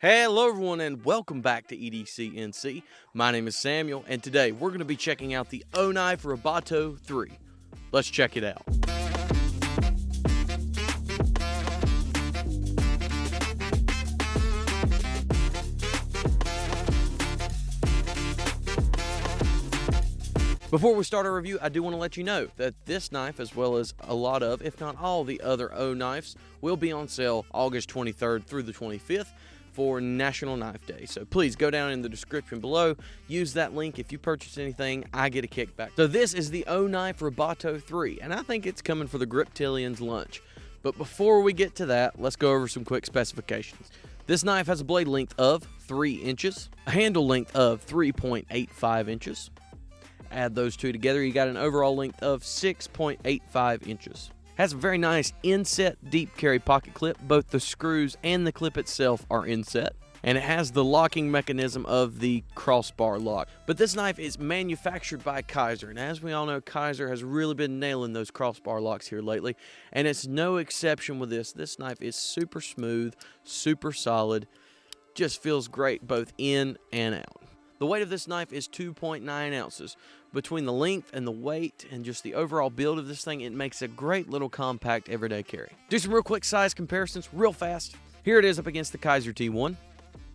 Hello everyone and welcome back to EDCNC. My name is Samuel and today we're going to be checking out the Oknife Rubato 3. Let's check it out. Before we start our review, I do want to let you know that this knife, as well as a lot of, if not all, the other Oknifes, will be on sale August 23rd through the 25th. For National Knife Day. So please go down in the description below, use that link. If you purchase anything, I get a kickback. So this is the Oknife Rubato 3, and I think it's coming for the Griptillian's lunch. But before we get to that, let's go over some quick specifications. This knife has a blade length of 3 inches, a handle length of 3.85 inches. Add those two together, you got an overall length of 6.85 inches. Has a very nice inset deep carry pocket clip. Both the screws and the clip itself are inset. And it has the locking mechanism of the crossbar lock. But this knife is manufactured by Kizer. And as we all know, Kizer has really been nailing those crossbar locks here lately. And it's no exception with this. This knife is super smooth, super solid. Just feels great both in and out. The weight of this knife is 2.9 ounces. Between the length and the weight and just the overall build of this thing, it makes a great little compact everyday carry. Do some real quick size comparisons real fast. Here it is up against the Kizer T1.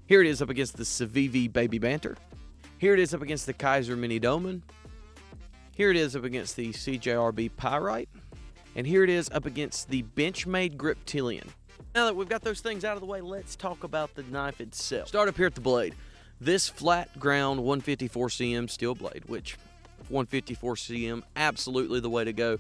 Here it is up against the Civivi Baby Banter. Here it is up against the Kizer Mini Doman. Here it is up against the CJRB Pyrite. And here it is up against the Benchmade Griptillian. Now that we've got those things out of the way, let's talk about the knife itself. Start up here at the blade. This flat ground 154 cm steel blade, which 154 cm, absolutely the way to go.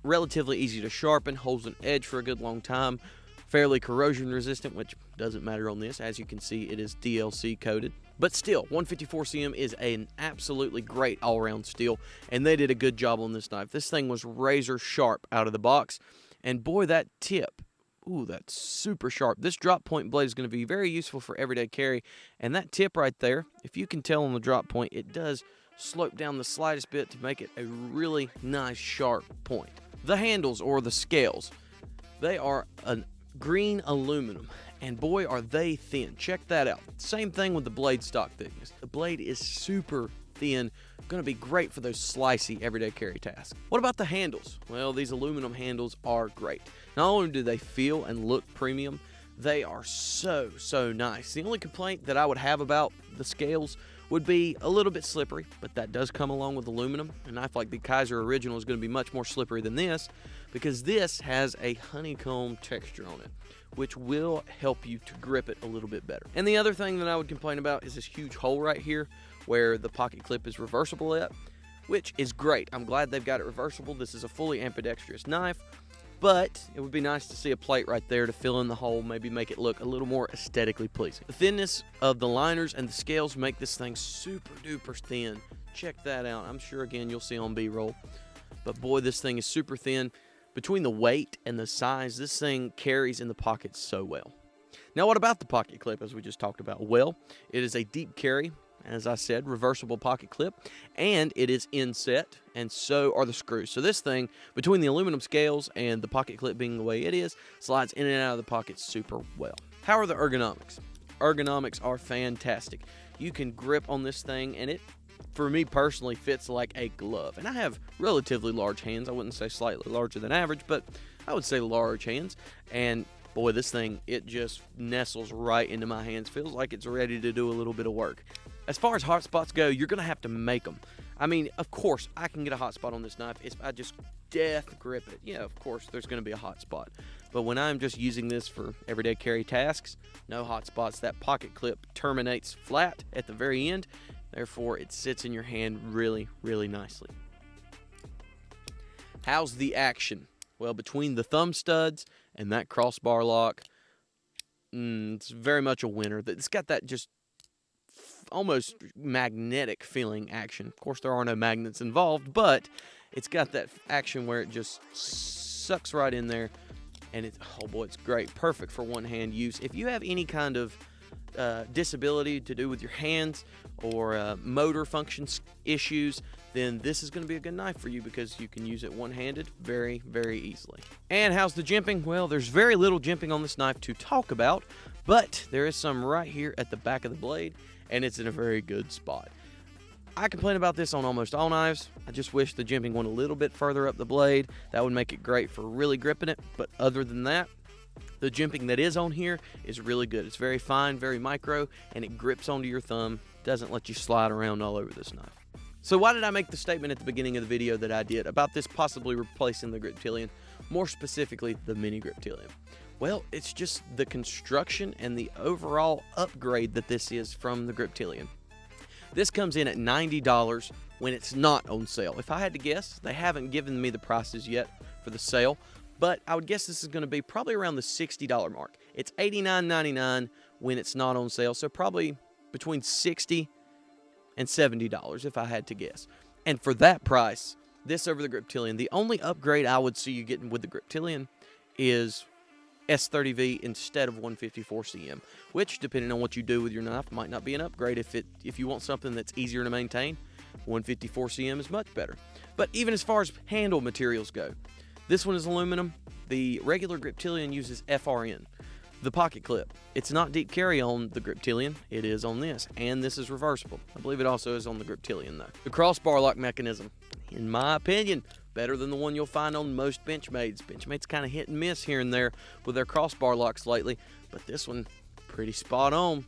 Relatively easy to sharpen, holds an edge for a good long time, fairly corrosion resistant, which doesn't matter on this. As you can see, it is DLC coated. But still, 154 cm is an absolutely great all-around steel, and they did a good job on this knife. This thing was razor sharp out of the box, and boy, that tip. Ooh, that's super sharp. This drop point blade is going to be very useful for everyday carry. And that tip right there, if you can tell on the drop point, it does slope down the slightest bit to make it a really nice sharp point. The handles, or the scales, they are a green aluminum. And boy, are they thin. Check that out. Same thing with the blade stock thickness. The blade is super thin. Going to be great for those slicey everyday carry tasks. What about the handles? Well, these aluminum handles are great. Not only do they feel and look premium, they are so nice. The only complaint that I would have about the scales would be a little bit slippery, but that does come along with aluminum. A knife like the Kizer Original is going to be much more slippery than this because this has a honeycomb texture on it, which will help you to grip it a little bit better. And the other thing that I would complain about is this huge hole right here where the pocket clip is reversible at, which is great. I'm glad they've got it reversible. This is a fully ambidextrous knife, but it would be nice to see a plate right there to fill in the hole, maybe make it look a little more aesthetically pleasing. The thinness of the liners and the scales make this thing super duper thin. Check that out. I'm sure, again, you'll see on B-roll. But boy, this thing is super thin. Between the weight and the size, this thing carries in the pocket so well. Now, what about the pocket clip, as we just talked about? Well, it is a deep carry, as I said, reversible pocket clip, and it is inset, and so are the screws. So this thing, between the aluminum scales and the pocket clip being the way it is, slides in and out of the pocket super well. How are the ergonomics? Ergonomics are fantastic. You can grip on this thing, and it, for me personally, fits like a glove. And I have relatively large hands. I wouldn't say slightly larger than average, but I would say large hands. And boy, this thing, it just nestles right into my hands. Feels like it's ready to do a little bit of work. As far as hot spots go, you're going to have to make them. I mean, of course, I can get a hot spot on this knife if I just death grip it. Yeah, of course, there's going to be a hot spot. But when I'm just using this for everyday carry tasks, no hot spots. That pocket clip terminates flat at the very end. Therefore, it sits in your hand really, really nicely. How's the action? Well, between the thumb studs and that crossbar lock, it's very much a winner. It's got that just almost magnetic feeling action. Of course, there are no magnets involved, but it's got that action where it just sucks right in there, and it's, oh boy, it's great. Perfect for one-hand use. If you have any kind of disability to do with your hands or motor function issues, then this is going to be a good knife for you because you can use it one-handed very, very easily. And how's the jimping? Well, there's very little jimping on this knife to talk about, but there is some right here at the back of the blade, and it's in a very good spot. I complain about this on almost all knives. I just wish the jimping went a little bit further up the blade. That would make it great for really gripping it, but other than that, the jimping that is on here is really good. It's very fine, very micro, and it grips onto your thumb. Doesn't let you slide around all over this knife. So why did I make the statement at the beginning of the video that I did about this possibly replacing the Griptillian, more specifically the mini Griptillian? Well, it's just the construction and the overall upgrade that this is from the Griptillian. This comes in at $90 when it's not on sale. If I had to guess, they haven't given me the prices yet for the sale, but I would guess this is going to be probably around the $60 mark. It's $89.99 when it's not on sale, so probably between $60 and $70 if I had to guess. And for that price, this over the Griptillian, the only upgrade I would see you getting with the Griptillian is S30V instead of 154cm, which, depending on what you do with your knife, might not be an upgrade. If you want something that's easier to maintain, 154cm is much better. But even as far as handle materials go, this one is aluminum. The regular Griptillian uses FRN. The pocket clip, it's not deep carry on the Griptillian, it is on this, and this is reversible. I believe it also is on the Griptillian though. The crossbar lock mechanism, in my opinion, better than the one you'll find on most Benchmades. Benchmade's kind of hit and miss here and there with their crossbar locks lately, but this one, pretty spot on.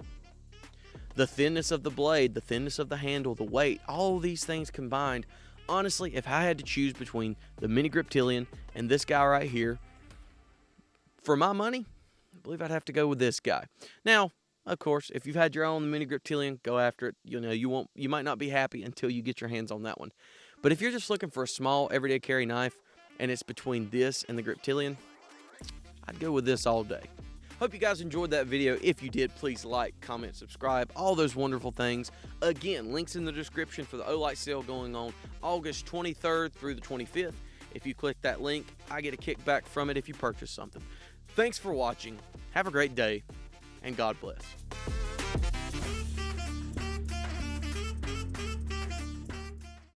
The thinness of the blade, the thinness of the handle, the weight, all these things combined. Honestly, if I had to choose between the mini Griptillian and this guy right here, for my money, I believe I'd have to go with this guy. Now, of course, if you've had your own mini Griptillian, go after it. You know, you might not be happy until you get your hands on that one. But if you're just looking for a small everyday carry knife and it's between this and the Griptillian, I'd go with this all day. Hope you guys enjoyed that video. If you did, please like, comment, subscribe, all those wonderful things. Again, links in the description for the Olight sale going on August 23rd through the 25th. If you click that link, I get a kickback from it if you purchase something. Thanks for watching. Have a great day, and God bless.